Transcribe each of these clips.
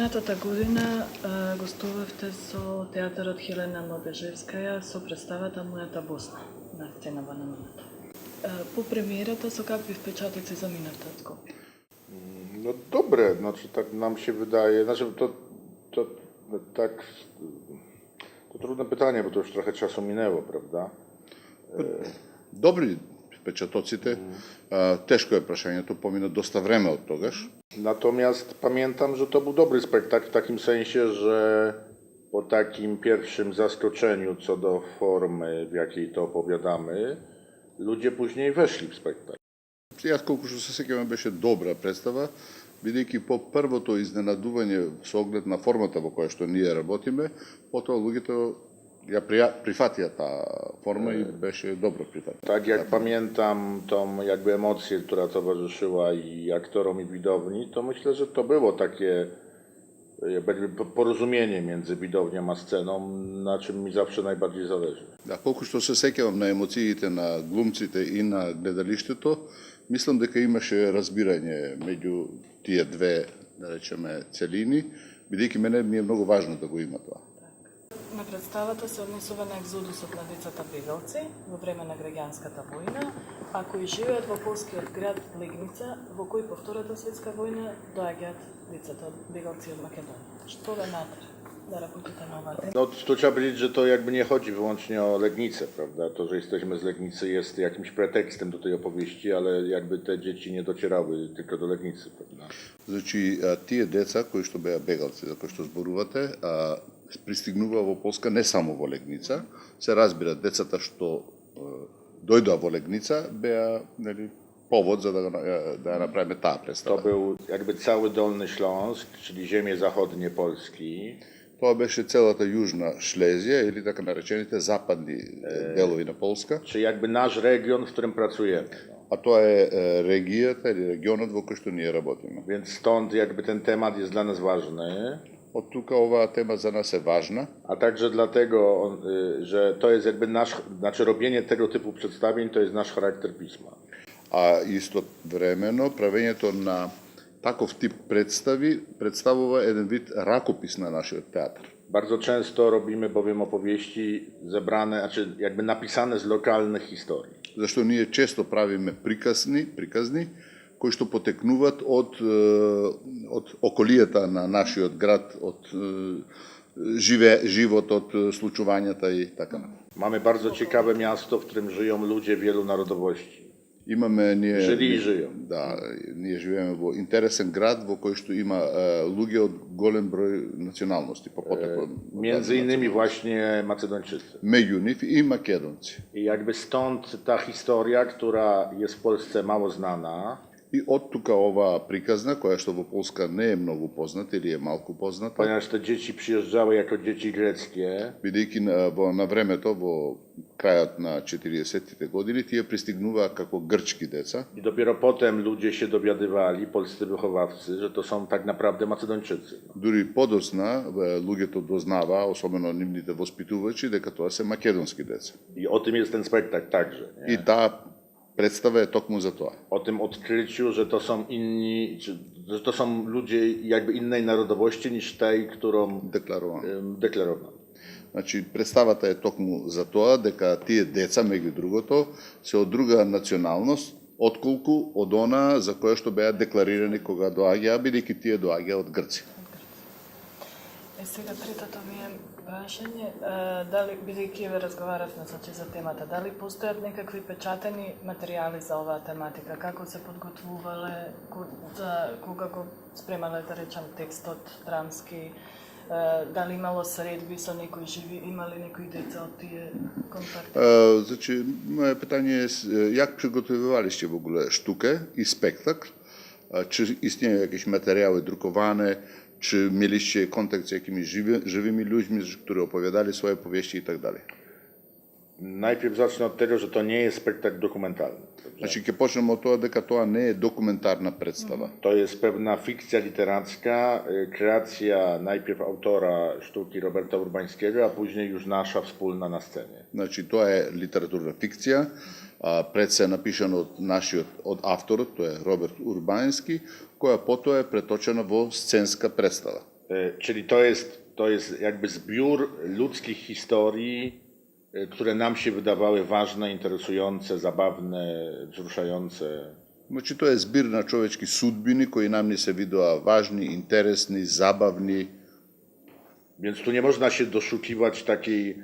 Минатата година гостувавте со театарот Хелена Младежевскаја со представата Мојата Босна на сценава на мината. По премиерата со какви впечатоци заминавте од Скопје? No dobre, znaczy tak nam się wydaje, znaczy to tak, to trudne pytanie, bo to już trochę czasu minęło, prawda? Добри впечатоците, тешко е прашањето, помина доста време од тогаш. Natomiast pamiętam, że to był dobry spektakl w takim sensie, że po takim pierwszym zaskoczeniu co do formy, w jakiej to opowiadamy, ludzie później weszli w spektakl. Јас колку што се сеќавам беше добра представа, бидејќи по првото изненадување со оглед на формата во која што ние работиме, потоа луѓето ја прифатија таа форма и беше добро прифатена. Tak jak pamiętam tą jakby emocję, która towarzyszyła i aktorom i widowni, to myślę, że to było takie jakby porozumienie między widownią a sceną, na czym mi zawsze najbardziej zależy. Да, колку што се сеќавам на емоциите на глумците и на гледалиштето, мислам дека имаше разбирање меѓу тие две, да речеме, целини, бидејќи мене ми е многу важно да го има тоа. На представата се однесува на екзодусот на децата бегалци во време на граѓанската војна, а кои живеат во полскиот град Легница, во кој по Втората светска војна доаѓаат децата бегалци од Македонија. Што ве натера да работите на оваа тема? No to trzeba powiedzieć, że to jakby nie chodzi wyłącznie o Legnicę, prawda? To, że jesteśmy z Legnicy jest jakimś pretekstem do tej opowieści, ale jakby te dzieci nie docierały tylko do Legnicy, prawda? Значи, тие деца кои што беа бегалци, за кои што зборувате, пристигнува во Полска не само во Легница. Се разбира, децата што дојдоа во Легница беа повод за да ја направиме таа To представа. był jakby cały Dolny Śląsk, czyli ziemie zachodnie Polski. Тоа беше целата Јужна Шлезија или така наречените западни делови на Полска. Czy jakby nasz region, w którym pracujemy. No. А тоа е регијата или регионот во кој што ние работиме. Więc stąd jakby ten temat jest dla nas ważny, Од тука оваа тема за нас е важна, a także dlatego, że to jest jakby nasz, znaczy robienie tego typu przedstawień to jest nasz charakter pisma. а исто времено правењето на таков тип представи представува еден вид ракопис на нашиот театар. Bardzo często robimy bowiem opowieści zebrane, znaczy jakby napisane z lokalnych historii. Зашто ние често правиме приказни кои што потекнуваат од околијата на нашиот град, од животот, случувањата и така натаму. Mamy bardzo ciekawe miasto, w którym żyją ludzie wielu narodowości. Имаме ние Жили и живеем. Да, ние живееме во интересен град во кој што има луѓе од голем број националности по потекло. Między innymi właśnie Macedończycy. Меѓу нив и македонци. I jakby stąd ta historia, która jest w Polsce mało znana, И од тука оваа приказна, која што во Полска не е многу позната или е малку позната, ponieważ te dzieci przyjeżdżały jako dzieci greckie, бидејќи на времето, во крајот на 40-тите години, тие пристигнуваа како грчки деца. i dopiero potem ludzie się dowiadywali, polscy wychowawcy, że to są tak naprawdę Macedończycy. Дури подоцна луѓето дознаваа, особено нивните воспитувачи, дека тоа се македонски деца. I o tym jest ten spektakl także. Nie? И таа представа е токму за тоа. O tym odkryciu, że to są inni, że to są ludzie jakby innej narodowości niż tej, którą Декларувано. deklarowano. Значи, представата е токму за тоа дека тие деца, меѓу другото, се од друга националност, отколку од она за која што беа декларирани кога доаѓаа, бидејќи тие доаѓаа од Грција. Сега третото ми е прашање, дали, бидејќи ве разговаравме за темата, дали постојат некакви печатени материјали за оваа тематика, како се подготвувале, за кога го спремале, да речам, текстот драмски, дали имало средби со некои живи, имали некои деца од тие контакти? Значи, моје питање е, јак приготовувалиште во голе штуке и спектакл, чи истина јакиш материјали друковане, чи мелиште контакт со jakimi живими луѓми, кои оповедали своje повести и так дали. Najpierw zacznę od tego, że to nie jest spektakl dokumentalny. Dobrze? Значи, ќе почнеме од тоа дека тоа не е документарна представа. To jest pewna fikcja literacka, kreacja najpierw autora sztuki Roberta Urbańskiego, a później już nasza wspólna na scenie. Значи, тоа е литературна фикција, пред се напишано од авторот, тоа е Роберт Урбански, која потоа е преточена во сценска представа. Czyli to jest jakby zbiór ludzkich historii, które nam się wydawały ważne, interesujące, zabawne, wzruszające. Значи тоа е збир на човечки судбини кои нам ни се видоа важни, интересни, забавни. Więc tu nie można się doszukiwać takiej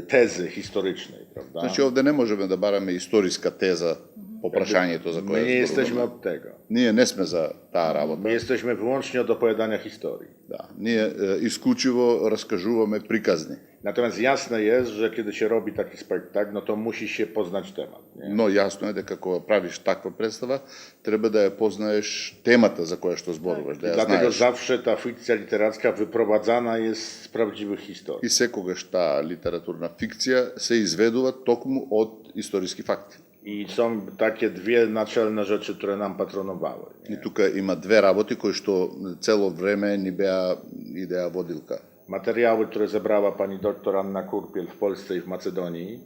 tezy historycznej, prawda? Значи овде не можеме да бараме историска теза по прашањето за My кое nie jesteśmy зборуваме. od tego. Ние не сме за таа My работа. jesteśmy wyłącznie od opowiadania historii. Да, ние исклучиво раскажуваме приказни. Natomiast jasne jest, że kiedy się robi taki spektakl, no to musi się poznać temat. Nie? Но јасно е дека кога правиш таква представа, треба да ја познаеш темата за која што зборуваш, да ја Dlatego знаеш. zawsze ta fikcja literacka wyprowadzana jest z prawdziwych historii. И секогаш таа литературна фикција се изведува токму од историски факти. I są takie dwie naczelne rzeczy, które nam patronowały. И тука има две работи кои што цело време ни беа идеја водилка. Materiały, które zebrała pani doktor Anna Kurpiel w Polsce i w Macedonii,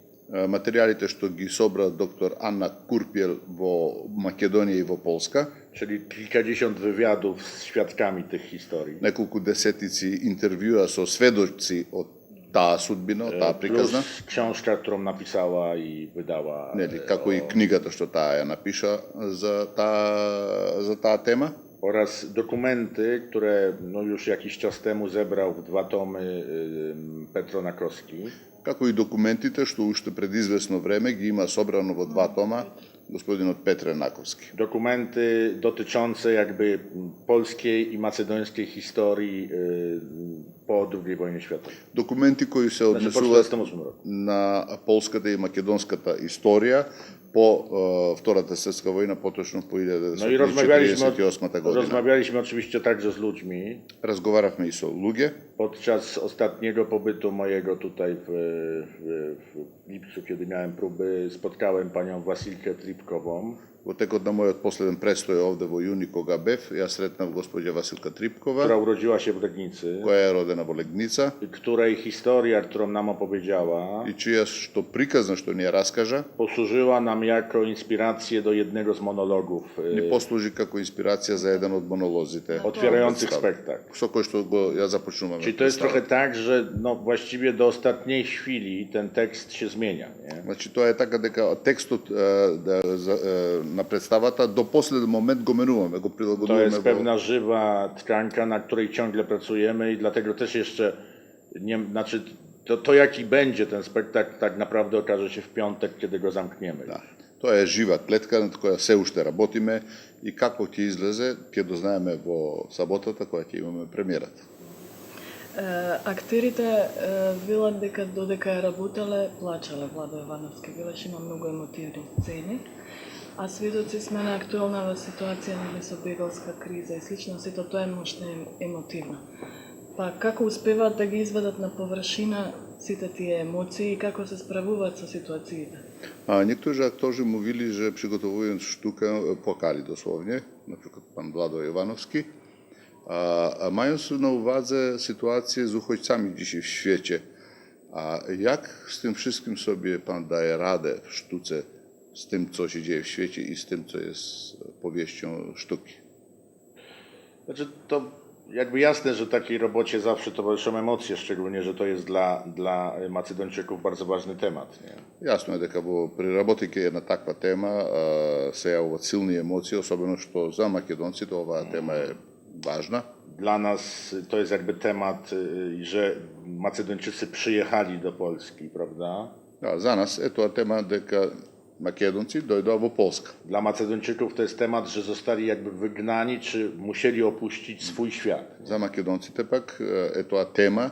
Материјалите што ги собра доктор Анна Курпиел во Македонија и во Полска, czyli kilkadziesiąt wywiadów z świadkami tych historii, неколку десетици интервјуа со сведоци од таа судбина, од таа приказна, plus książka, którą napisała i wydała. нели, како и книгата што таа ја напиша за таа тема, Oraz dokumenty, które no już jakiś czas temu zebrał w 2 tomy Petro Nakowski. како и документите што уште пред известно време ги има собрано во 2 тома господинот Петре Наковски. Dokumenty dotyczące jakby polskiej i macedońskiej historii po II wojnie światowej. Документи кои се Znaczy po однесуваат 1948 roku. на полската и македонската историја по Втората светска војна, поточно по No i rozmawialiśmy, 1948 година. rozmawialiśmy oczywiście także z ludźmi. Разговаравме и со луѓе. Podczas ostatniego pobytu mojego tutaj w lipcu, kiedy miałem próby, spotkałem panią Wasilkę Tripkową, Во текот на мојот последен престој овде во јуни кога бев, ја сретнав госпоѓа Василка Трипкова, która urodziła się w Legnicy, која е родена во Легница której historia, którą nam opowiedziała, и чија што приказна што ни ја раскажа, posłużyła nam jako inspirację do jednego z monologów ни послужи како инспирација за еден од монолозите otwierających представа, spektakl. со кој што го ја започнуваме. Czyli to jest представа. trochę tak, że no właściwie do ostatniej chwili ten tekst się zmienia. Nie? Значи тоа е така дека текстот на представата до последен момент го менуваме, го To прилагодуваме jest во... pewna żywa tkanka, na której ciągle pracujemy i dlatego też jeszcze nie, znaczy to jaki będzie ten spektakl tak naprawdę okaże się w piątek, kiedy go zamkniemy. Да. Тоа е жива клетка над која се уште работиме и како ќе излезе, ќе дознаеме во саботата која ќе имаме премиерата. Актерите велат дека додека ја работеле, плачале Владо Јовановски. Велеш има многу емотивни сцени. А сведоци сме на актуелнава ситуација нели со бегалска криза и слично, сето тоа е мощно емотивно. Па како успеваат да ги извадат на површина сите тие емоции и како се справуваат со ситуациите? Некои же актори му вили, že приготовуваат штука плакали дословне, например пан Владо Јовановски. Мају на увадze sytuacje z uchodźcami dzisiaj w świecie. A jak z tym wszystkim sobie pan daje radę w sztuce, z tym, co się dzieje w świecie i z tym, co jest powieścią sztuki? Znaczy to jakby jasne, że takiej robocie zawsze towarzyszą emocje, szczególnie, że to jest dla Macedończyków bardzo ważny temat. Nie? Ясно е дека во при работејќи една таква тема се јавуваат силни емоции, особено што за македонците оваа тема е важна. Dla nas to jest jakby temat, że Macedończycy przyjechali do Polski, prawda? За нас е тоа тема дека македонци дојдоа во Полска. Dla Macedończyków to jest temat, że zostali jakby wygnani, czy musieli opuścić swój świat. За македонците пак е тоа тема,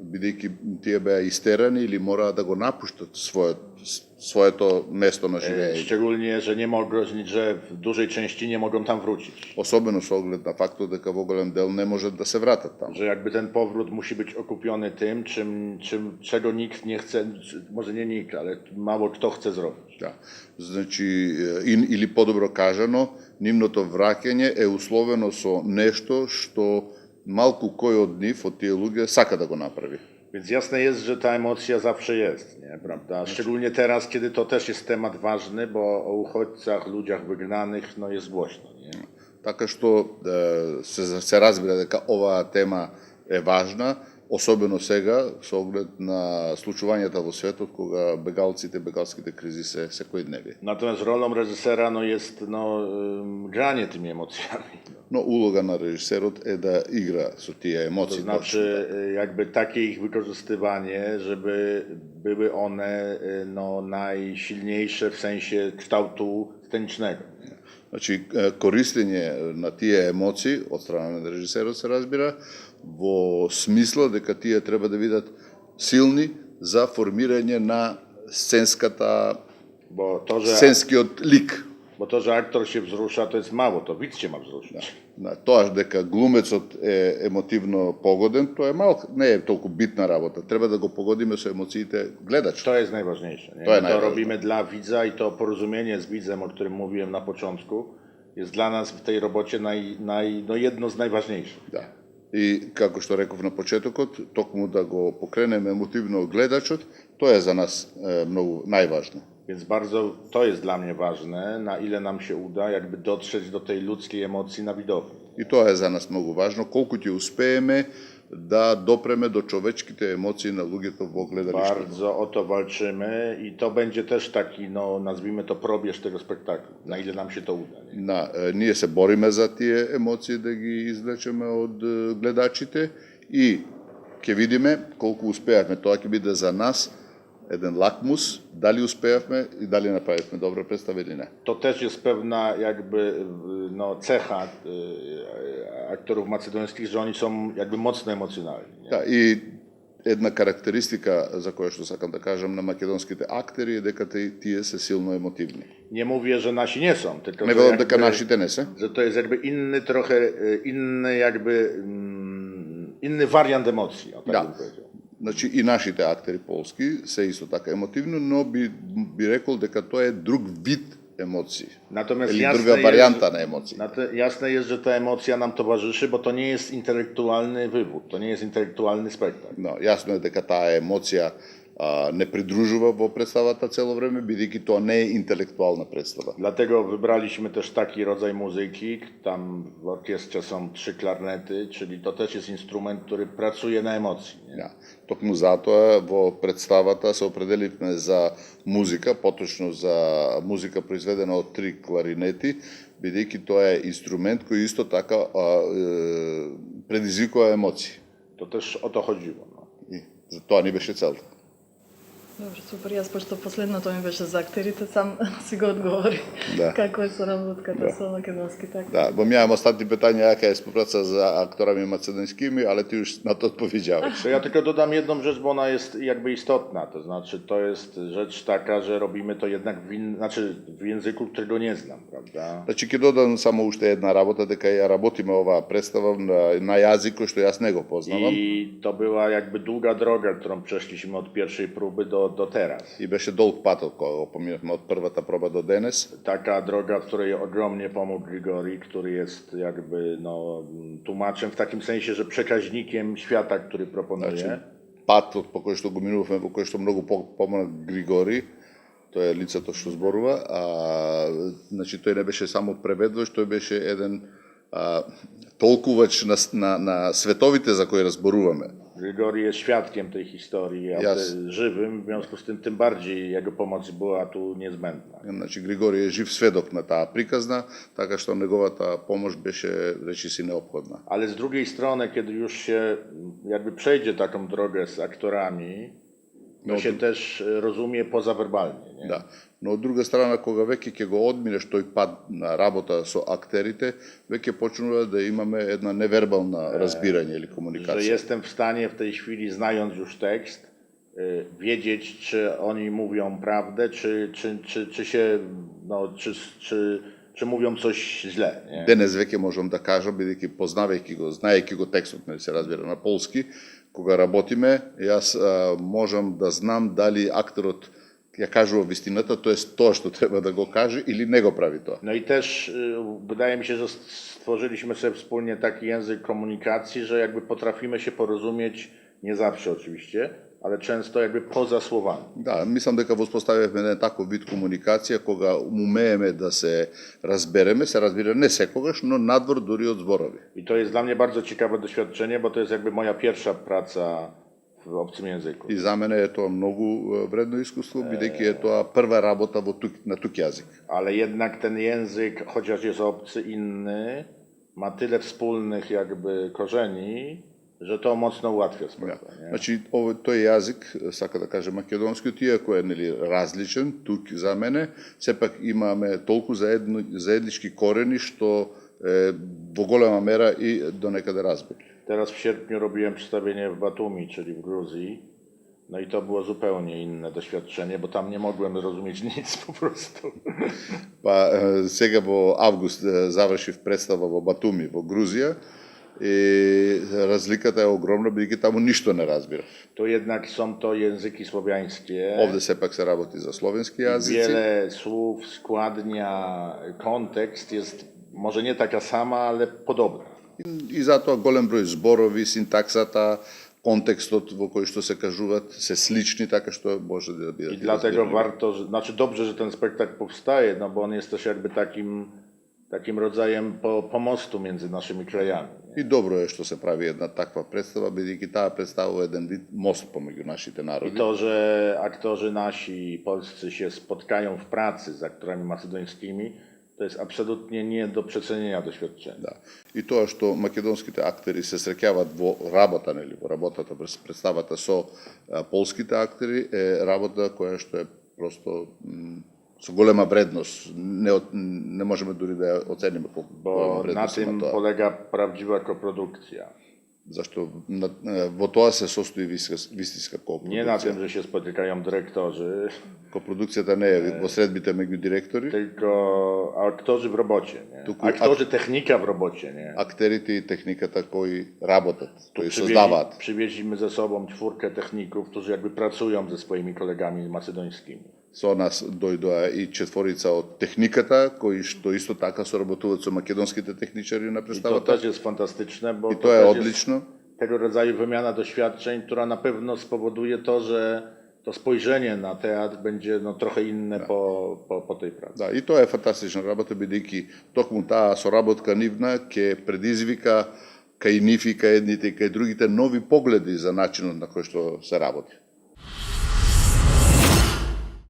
бидејќи тие беа истерани или мораа да го напуштат своето место на живење. Szczególnie, że nie mogą, że w dużej części nie mogą tam wrócić. Особено со оглед на фактот дека во голем дел не можат да се вратат таму. Że jakby ten powrót musi być okupiony tym, czego nikt nie chce, może nie nikt, ale mało kto chce zrobić. Да. Значи, или подобро кажано, нивното враќање е условено со нешто што малку кој од нив, од тие луѓе, сака да го направи. Więc jasne jest, że ta emocja zawsze jest, nie, prawda? Szczególnie teraz, kiedy to też jest temat ważny, bo o uchodźcach, ludziach wygnanych, no jest głośno, nie? Така што се разбира дека оваа тема е важна, особено сега, со оглед на случувањата во светот, кога бегалските кризи се секојдневие. Natomiast rolą reżysera jest granie tymi emocjami. Но улога на режисерот е да игра со тие To емоции. znaczy jakby takie ich wykorzystywanie, żeby były one najsilniejsze w sensie kształtu scenicznego. Значи, користење на тие емоции од страна на режисерот се разбира во смисла дека тие треба да бидат силни за формирање на Bo to, że, сценскиот лик. bo to, że aktor się wzrusza, to jest mało, to widz się ma wzruszyć. На тоа дека глумецот е емотивно погоден, тоа е малку, не е толку битна работа. Треба да го погодиме со емоциите гледачот. To jest najważniejsze. Nie? To jest My to najważniejsze. robimy dla widza i to porozumienie z widzem, o którym mówiłem na początku, jest dla nas w tej robocie jedno z najważniejszych. Да. И како што реков на почетокот, токму да го покренеме емотивно гледачот, тоа е за нас многу најважно. Więc bardzo to jest dla mnie ważne, na ile nam się uda jakby dotrzeć do tej ludzkiej emocji na widowni. И тоа е за нас многу важно, колку ќе успееме да допреме до човечките емоции на луѓето во гледалиштето. Bardzo o to walczymy i to będzie też taki, nazwijmy to probierz tego spektaklu, na ile nam się to uda. Nie? Ние се бориме за тие емоции да ги извлечеме од гледачите и ќе видиме колку успеавме. Тоа ќе биде за нас еден лакмус, дали успеавме и дали направивме добра представа или не. To też jest pewna jakby cecha aktorów macedońskich, że oni są jakby mocno emocjonalni. Nie? Да, и една карактеристика за која што сакам да кажам на македонските актери е дека тие се силно емотивни. Nie mówię, że nasi nie są, tylko Не że, велам дека нашите не се. że to jest jakby inny wariant emocji, o tak Да. bym powiedział. Значи и нашите актери полски се исто така емотивни, но би рекол дека тоа е друг вид емоции. Natomiast Или друга варијанта на емоции. jasne jest, że ta emocja nam towarzyszy, bo to nie jest intelektualny wywód, to nie jest intelektualny spektakl. Но јасно е дека таа емоција не придружува во представата цело време, бидејќи тоа не е интелектуална представа. Dlatego wybraliśmy też taki rodzaj muzyki. Tam w orkiestrze są 3 klarnety, czyli to też jest instrument, który pracuje na emocji. Nie? Ja. Токму затоа во представата се определивме за музика, поточно за музика произведена од 3 кларинети, бидејќи тоа е инструмент кој исто така предизвикува емоции. To też o to chodziło. No. И за тоа ни беше целта. Добре, супер. Јас, пошто последното ми беше за актерите, сам си го одговори. Да. Како е соработката со македонските актери? Да, бо miałem ostatnie pytanie, jaka jest współpraca z aktorami macedonskimi, ale ty już na to odpowiedziałeś. To ja tylko dodam jedną rzecz, bo ona jest jakby istotna. To znaczy, to jest rzecz taka, że robimy to jednak w języku, którego nie znam, prawda? Значи, ќе додам само уште една работа, дека ја работиме оваа представа на јазик кој што јас не го познавам. I to była jakby długa droga, którą przeszliśmy od pierwszej próby do teraz. И беше долг пат кој го поминавме од првата проба до денес. Taka droga, w której ogromnie pomógł Grigori, który jest jakby tłumaczem w takim sensie, że przekaźnikiem świata, który proponuje. Патот по кој што го минувавме, во кој што многу помогна Григори, тоа е лицето што зборува, значи тој не беше само преведувач, тој беше еден толкувач на световите за кои разборуваме. Grigori jest świadkiem tej historii, żywym, w związku z tym bardziej jego pomoc była tu niezbędna. Значи Григори е жив сведок на таа приказна, така што неговата помош беше речиси неопходна. Ale z drugiej strony, kiedy już się jakby przejdzie taką drogę z aktorami, to się też rozumie pozawerbalnie. Nie? Да. Но од друга страна, кога веќе ќе го одминеш тој пат на работа со актерите, веќе почнува да имаме една невербална разбирање или Że комуникација. jestem w stanie w tej chwili, znając już tekst, wiedzieć, czy oni mówią prawdę, czy mówią coś źle. Nie? Денес веќе можам да кажам, бидејќи познавајќи го, знаејќи го текстот, не се разбира на полски, кога работиме, јас можам да знам дали акторот ја кажува вистината, тоест тоа што треба да го каже или не го прави тоа. No i też wydaje mi się, że stworzyliśmy sobie wspólnie taki język komunikacji, że jakby potrafimy się porozumieć, nie zawsze oczywiście, ale często jakby poza słowami. Да, мислам дека воспоставивме еден таков вид комуникација кога умееме да се разбира не секогаш, но надвор дури од зборови. I to jest dla mnie bardzo ciekawe doświadczenie, bo to jest jakby moja pierwsza praca w obcym języku. И за мене е тоа многу вредно искуство, бидејќи е тоа прва работа на тук јазик. Ale jednak ten język, chociaż jest obcy, inny, ma tyle wspólnych jakby korzeni, że to mocno ułatwia sprawę. Nie? Значи, тој јазик, сака да кажем македонскиот, иако е различен, тук за мене, сепак имаме толку заеднички корени, што во голема мера и до некаде разбирли. Teraz w sierpniu robiłem przedstawienie w Batumi, czyli w Gruzji. No i to było zupełnie inne doświadczenie, bo tam nie mogłem rozumieć nic po prostu. Па сега во август завршив представа во Батуми, во Грузија, и разликата е огромна, бидејќи таму ништо не разбирав. Tu jednak są to języki słowiańskie. Овде сепак се работи за словенски јазици. Wiele słów, składnia, kontekst jest może nie taka sama, ale podobna. И затоа голем број зборови, синтаксата, контекстот во кој што се кажуваат се слични, така што може да бидат. I dlatego warto, znaczy dobrze, że ten spektakl powstaje, no bo on jest też jakby takim rodzajem pomostu między naszymi krajami. И добро е што се прави една таква представа, бидејќи таа представува еден вид мост помеѓу нашите I народи. to, że aktorzy nasi polscy się spotkają w pracy z aktorami macedońskimi, to jest absolutnie nie do przecenienia doświadczenia. Да. И тоа што македонските актери се среќаваат во работа, нели, во работата врз представата со полските актери е работа која што е просто со голема вредност. Не можеме дури да ја оцениме колку голема Bo na вредност има tym тоа. polega prawdziwa koprodukcja. Зашто во тоа се состои вистинска Nie na копродукција. tym, że się spotykają dyrektorzy, Копродукцијата не е во средбите меѓу директори, tylko aktorzy w robocie. Nie? Tuku- Aktorzy, technika w robocie. Nie? актерите и техниката кои работат, кои создаваат. Przywieźliśmy ze sobą 4 techników, którzy jakby pracują ze swoimi kolegami macedońskimi. Со нас дојдоа и 4 од техниката, кои што исто така соработуваат со македонските техничари на I to представата. też jest fantastyczne, bo И to тоа е też jest одлично. tego rodzaju wymiana doświadczeń, która na pewno spowoduje to, że to spojrzenie na teatr będzie no, trochę inne po tej pracy. Да, и тоа е фантастична работа, бидејќи токму таа соработка нивна ќе предизвика кај нив и кај едните и кај другите нови погледи за начинот на кој што се работи.